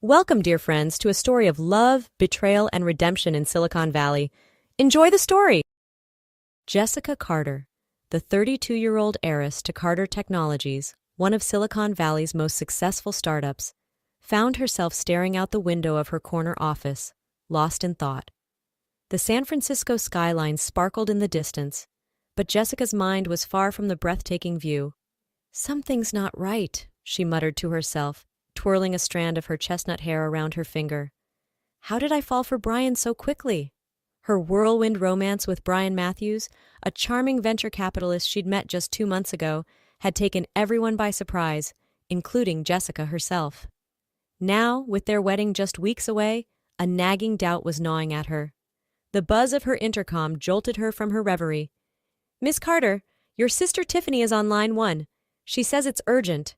Welcome, dear friends, to a story of love, betrayal, and redemption in Silicon Valley. Enjoy the story! Jessica Carter, the 32-year-old heiress to Carter Technologies, one of Silicon Valley's most successful startups, found herself staring out the window of her corner office, lost in thought. The San Francisco skyline sparkled in the distance, but Jessica's mind was far from the breathtaking view. "Something's not right," she muttered to herself, twirling a strand of her chestnut hair around her finger. How did I fall for Brian so quickly? Her whirlwind romance with Brian Matthews, a charming venture capitalist she'd met just 2 months ago, had taken everyone by surprise, including Jessica herself. Now, with their wedding just weeks away, a nagging doubt was gnawing at her. The buzz of her intercom jolted her from her reverie. "Miss Carter, your sister Tiffany is on line 1. She says it's urgent."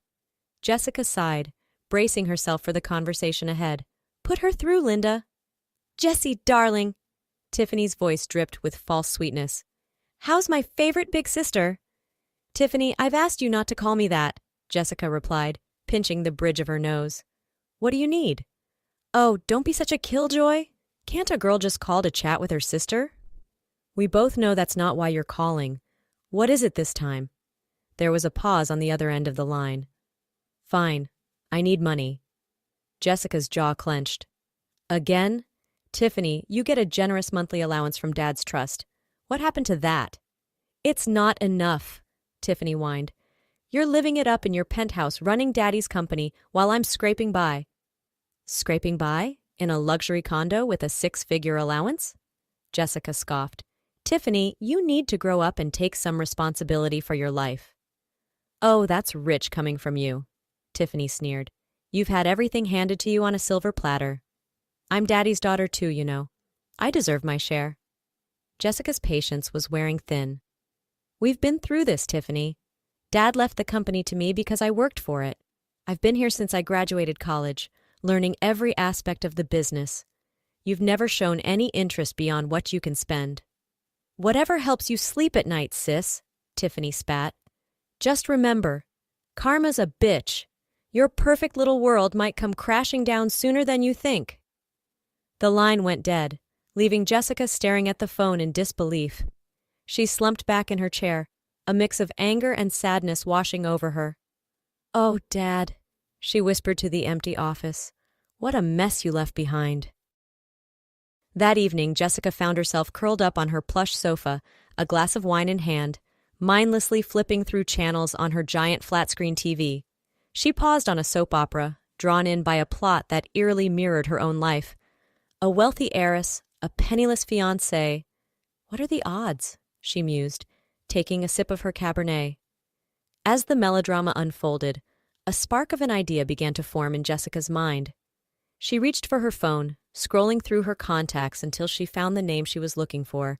Jessica sighed, bracing herself for the conversation ahead. "Put her through, Linda." "Jessie, darling." Tiffany's voice dripped with false sweetness. "How's my favorite big sister?" "Tiffany, I've asked you not to call me that," Jessica replied, pinching the bridge of her nose. "What do you need?" "Oh, don't be such a killjoy. Can't a girl just call to chat with her sister?" "We both know that's not why you're calling. What is it this time?" There was a pause on the other end of the line. "Fine. I need money." Jessica's jaw clenched. "Again? Tiffany, you get a generous monthly allowance from Dad's trust. What happened to that?" "It's not enough," Tiffany whined. "You're living it up in your penthouse running Daddy's company while I'm scraping by." "Scraping by? In a luxury condo with a 6-figure allowance?" Jessica scoffed. "Tiffany, you need to grow up and take some responsibility for your life." "Oh, that's rich coming from you," Tiffany sneered. "You've had everything handed to you on a silver platter." "I'm Daddy's daughter too, you know. I deserve my share." Jessica's patience was wearing thin. "We've been through this, Tiffany. Dad left the company to me because I worked for it. I've been here since I graduated college, learning every aspect of the business. You've never shown any interest beyond what you can spend." "Whatever helps you sleep at night, sis," Tiffany spat. "Just remember, karma's a bitch. Your perfect little world might come crashing down sooner than you think." The line went dead, leaving Jessica staring at the phone in disbelief. She slumped back in her chair, a mix of anger and sadness washing over her. "Oh, Dad," she whispered to the empty office. "What a mess you left behind." That evening, Jessica found herself curled up on her plush sofa, a glass of wine in hand, mindlessly flipping through channels on her giant flat-screen TV. She paused on a soap opera, drawn in by a plot that eerily mirrored her own life. A wealthy heiress, a penniless fiancé. What are the odds? She mused, taking a sip of her Cabernet. As the melodrama unfolded, a spark of an idea began to form in Jessica's mind. She reached for her phone, scrolling through her contacts until she found the name she was looking for.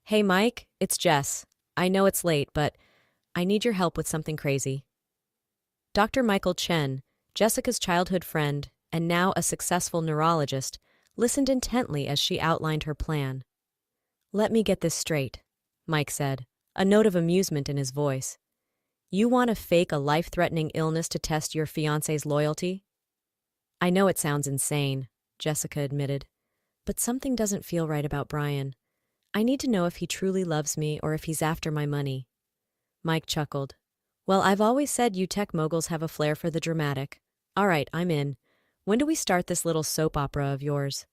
"Hey, Mike, it's Jess. I know it's late, but I need your help with something crazy." Dr. Michael Chen, Jessica's childhood friend, and now a successful neurologist, listened intently as she outlined her plan. "Let me get this straight," Mike said, a note of amusement in his voice. "You want to fake a life-threatening illness to test your fiancé's loyalty?" "I know it sounds insane," Jessica admitted, "but something doesn't feel right about Brian. I need to know if he truly loves me or if he's after my money." Mike chuckled. "Well, I've always said you tech moguls have a flair for the dramatic. All right, I'm in. When do we start this little soap opera of yours?"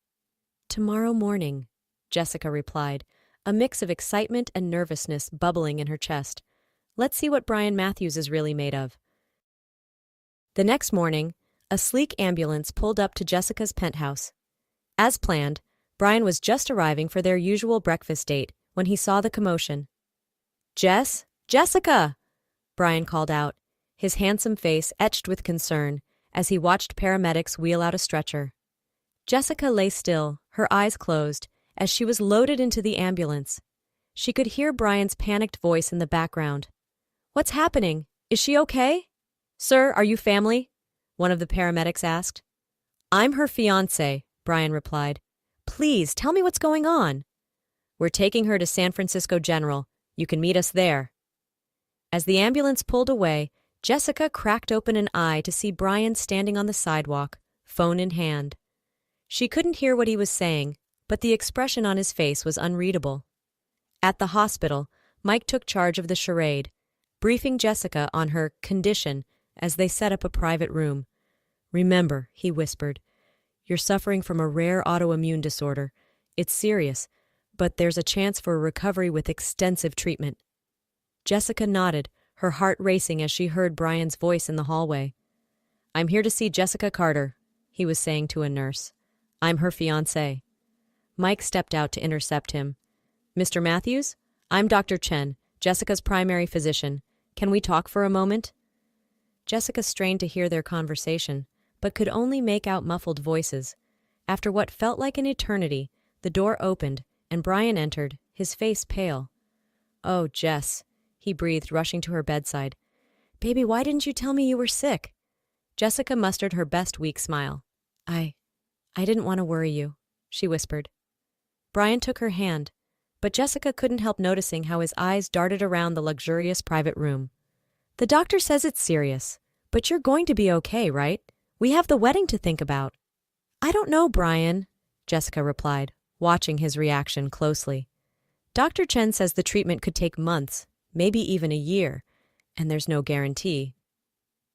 "Tomorrow morning," Jessica replied, a mix of excitement and nervousness bubbling in her chest. "Let's see what Brian Matthews is really made of." The next morning, a sleek ambulance pulled up to Jessica's penthouse. As planned, Brian was just arriving for their usual breakfast date when he saw the commotion. Jessica!" Brian called out, his handsome face etched with concern as he watched paramedics wheel out a stretcher. Jessica lay still, her eyes closed, as she was loaded into the ambulance. She could hear Brian's panicked voice in the background. "What's happening? Is she okay?" "Sir, are you family?" one of the paramedics asked. "I'm her fiancé," Brian replied. "Please, tell me what's going on." "We're taking her to San Francisco General. You can meet us there." As the ambulance pulled away, Jessica cracked open an eye to see Brian standing on the sidewalk, phone in hand. She couldn't hear what he was saying, but the expression on his face was unreadable. At the hospital, Mike took charge of the charade, briefing Jessica on her condition as they set up a private room. "Remember," he whispered, "you're suffering from a rare autoimmune disorder. It's serious, but there's a chance for a recovery with extensive treatment." Jessica nodded, her heart racing as she heard Brian's voice in the hallway. "I'm here to see Jessica Carter," he was saying to a nurse. "I'm her fiancé." Mike stepped out to intercept him. "Mr. Matthews? I'm Dr. Chen, Jessica's primary physician. Can we talk for a moment?" Jessica strained to hear their conversation, but could only make out muffled voices. After what felt like an eternity, the door opened, and Brian entered, his face pale. "Oh, Jess," he breathed, rushing to her bedside. "Baby, why didn't you tell me you were sick?" Jessica mustered her best weak smile. I didn't want to worry you," she whispered. Brian took her hand, but Jessica couldn't help noticing how his eyes darted around the luxurious private room. "The doctor says it's serious, but you're going to be okay, right? We have the wedding to think about." "I don't know, Brian," Jessica replied, watching his reaction closely. "Dr. Chen says the treatment could take months, maybe even a year, and there's no guarantee."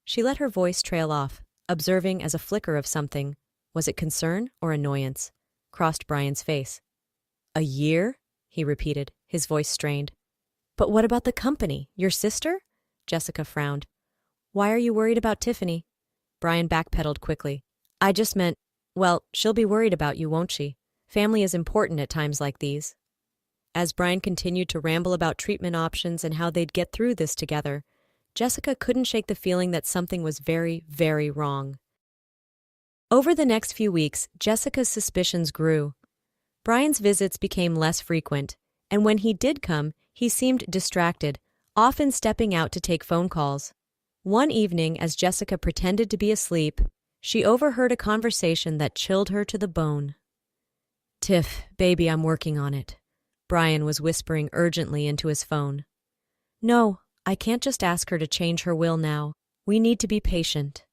She let her voice trail off, observing as a flicker of something, was it concern or annoyance, crossed Brian's face. "A year?" he repeated, his voice strained. "But what about the company? Your sister?" Jessica frowned. "Why are you worried about Tiffany?" Brian backpedaled quickly. "I just meant, well, she'll be worried about you, won't she? Family is important at times like these." As Brian continued to ramble about treatment options and how they'd get through this together, Jessica couldn't shake the feeling that something was very, very wrong. Over the next few weeks, Jessica's suspicions grew. Brian's visits became less frequent, and when he did come, he seemed distracted, often stepping out to take phone calls. One evening, as Jessica pretended to be asleep, she overheard a conversation that chilled her to the bone. "Tiff, baby, I'm working on it," Brian was whispering urgently into his phone. "No, I can't just ask her to change her will now. We need to be patient."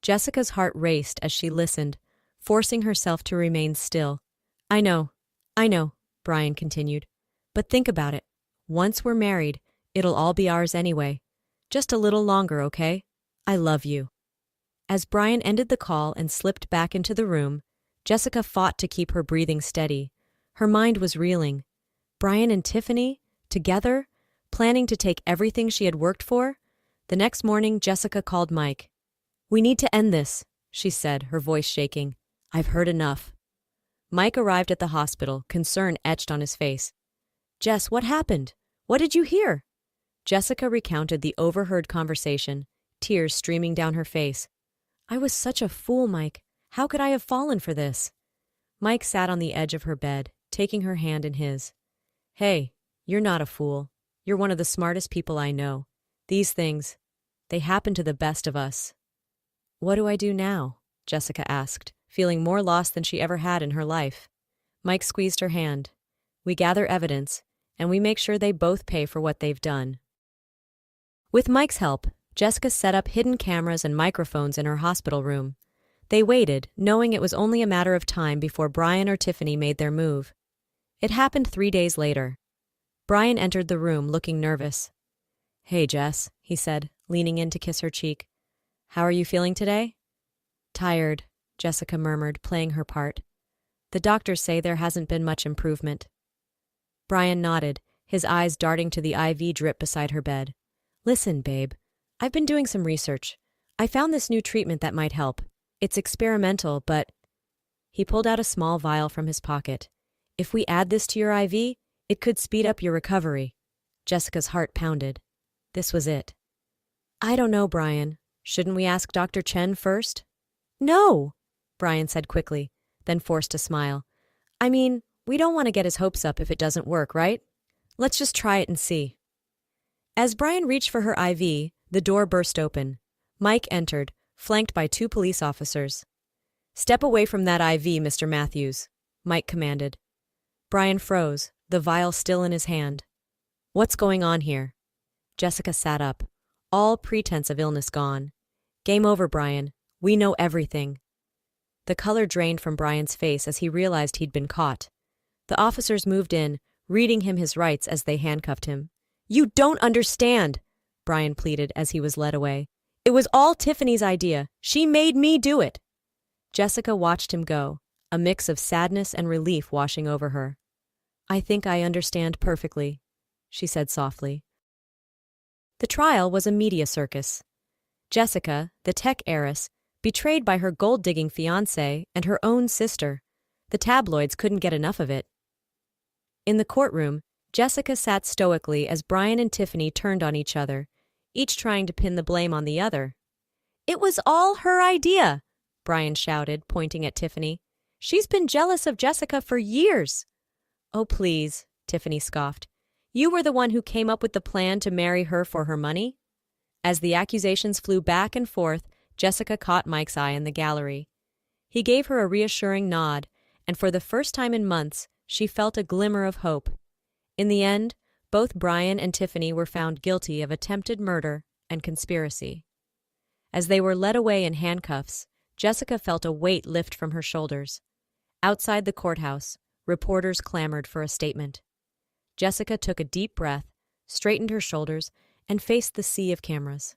Jessica's heart raced as she listened, forcing herself to remain still. I know, Brian continued. "But think about it. Once we're married, it'll all be ours anyway. Just a little longer, okay? I love you." As Brian ended the call and slipped back into the room, Jessica fought to keep her breathing steady. Her mind was reeling. Brian and Tiffany, together, planning to take everything she had worked for? The next morning, Jessica called Mike. "We need to end this," she said, her voice shaking. "I've heard enough." Mike arrived at the hospital, concern etched on his face. "Jess, what happened? What did you hear?" Jessica recounted the overheard conversation, tears streaming down her face. "I was such a fool, Mike. How could I have fallen for this?" Mike sat on the edge of her bed, taking her hand in his. "Hey, you're not a fool. You're one of the smartest people I know. These things, they happen to the best of us." "What do I do now?" Jessica asked, feeling more lost than she ever had in her life. Mike squeezed her hand. "We gather evidence, and we make sure they both pay for what they've done." With Mike's help, Jessica set up hidden cameras and microphones in her hospital room. They waited, knowing it was only a matter of time before Brian or Tiffany made their move. It happened 3 days later. Brian entered the room, looking nervous. "Hey, Jess," he said, leaning in to kiss her cheek. "How are you feeling today?" "Tired," Jessica murmured, playing her part. "The doctors say there hasn't been much improvement." Brian nodded, his eyes darting to the IV drip beside her bed. "Listen, babe, I've been doing some research. I found this new treatment that might help. It's experimental, but—" He pulled out a small vial from his pocket. "If we add this to your IV, it could speed up your recovery." Jessica's heart pounded. This was it. "I don't know, Brian. Shouldn't we ask Dr. Chen first?" "No," Brian said quickly, then forced a smile. "I mean, we don't want to get his hopes up if it doesn't work, right? Let's just try it and see." As Brian reached for her IV, the door burst open. Mike entered, flanked by 2 police officers. "Step away from that IV, Mr. Matthews," Mike commanded. Brian froze, the vial still in his hand. "What's going on here?" Jessica sat up, all pretense of illness gone. "Game over, Brian. We know everything." The color drained from Brian's face as he realized he'd been caught. The officers moved in, reading him his rights as they handcuffed him. "You don't understand," Brian pleaded as he was led away. "It was all Tiffany's idea. She made me do it." Jessica watched him go, a mix of sadness and relief washing over her. "I think I understand perfectly," she said softly. The trial was a media circus. Jessica, the tech heiress, betrayed by her gold-digging fiancé and her own sister. The tabloids couldn't get enough of it. In the courtroom, Jessica sat stoically as Brian and Tiffany turned on each other, each trying to pin the blame on the other. "It was all her idea," Brian shouted, pointing at Tiffany. "She's been jealous of Jessica for years." "Oh, please," Tiffany scoffed. "You were the one who came up with the plan to marry her for her money?" As the accusations flew back and forth, Jessica caught Mike's eye in the gallery. He gave her a reassuring nod, and for the first time in months, she felt a glimmer of hope. In the end, both Brian and Tiffany were found guilty of attempted murder and conspiracy. As they were led away in handcuffs, Jessica felt a weight lift from her shoulders. Outside the courthouse, reporters clamored for a statement. Jessica took a deep breath, straightened her shoulders, and faced the sea of cameras.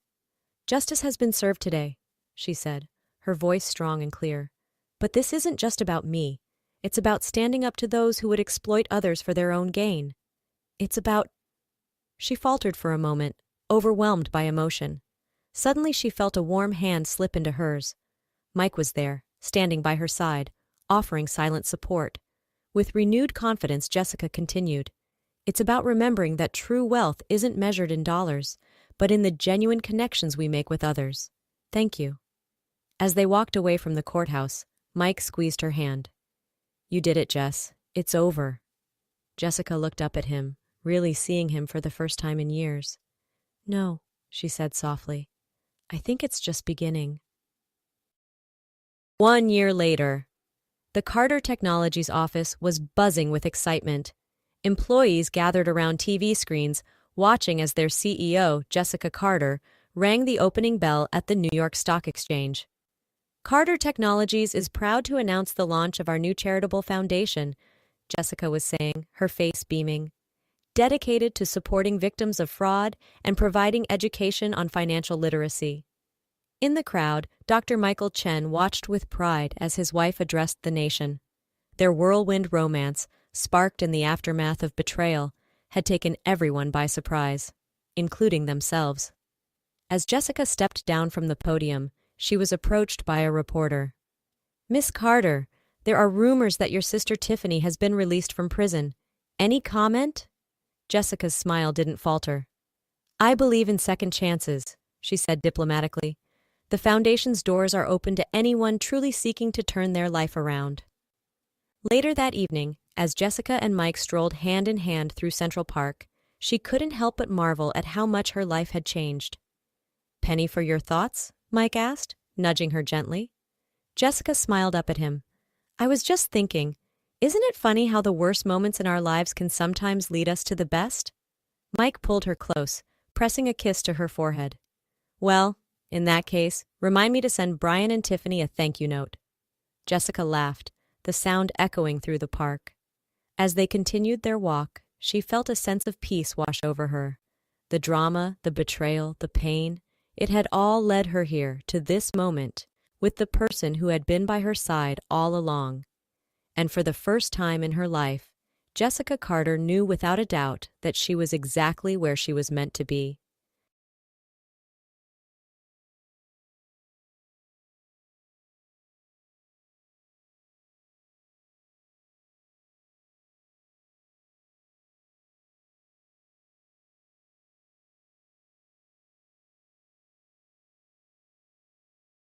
"Justice has been served today," she said, her voice strong and clear. "But this isn't just about me. It's about standing up to those who would exploit others for their own gain. It's about—" She faltered for a moment, overwhelmed by emotion. Suddenly she felt a warm hand slip into hers. Mike was there, standing by her side, offering silent support. With renewed confidence, Jessica continued. "It's about remembering that true wealth isn't measured in dollars, but in the genuine connections we make with others. Thank you." As they walked away from the courthouse, Mike squeezed her hand. "You did it, Jess. It's over." Jessica looked up at him, really seeing him for the first time in years. "No," she said softly. "I think it's just beginning." 1 year later, the Carter Technologies office was buzzing with excitement. Employees gathered around TV screens, watching as their CEO, Jessica Carter, rang the opening bell at the New York Stock Exchange. "Carter Technologies is proud to announce the launch of our new charitable foundation," Jessica was saying, her face beaming. "Dedicated to supporting victims of fraud and providing education on financial literacy." In the crowd, Dr. Michael Chen watched with pride as his wife addressed the nation. Their whirlwind romance, sparked in the aftermath of betrayal, had taken everyone by surprise, including themselves. As Jessica stepped down from the podium, she was approached by a reporter. "Miss Carter, there are rumors that your sister Tiffany has been released from prison. Any comment?" Jessica's smile didn't falter. "I believe in second chances," she said diplomatically. "The foundation's doors are open to anyone truly seeking to turn their life around." Later that evening, as Jessica and Mike strolled hand in hand through Central Park, she couldn't help but marvel at how much her life had changed. "Penny for your thoughts?" Mike asked, nudging her gently. Jessica smiled up at him. "I was just thinking, isn't it funny how the worst moments in our lives can sometimes lead us to the best?" Mike pulled her close, pressing a kiss to her forehead. "Well, in that case, remind me to send Brian and Tiffany a thank you note." Jessica laughed, the sound echoing through the park. As they continued their walk, she felt a sense of peace wash over her. The drama, the betrayal, the pain, it had all led her here, to this moment, with the person who had been by her side all along. And for the first time in her life, Jessica Carter knew without a doubt that she was exactly where she was meant to be.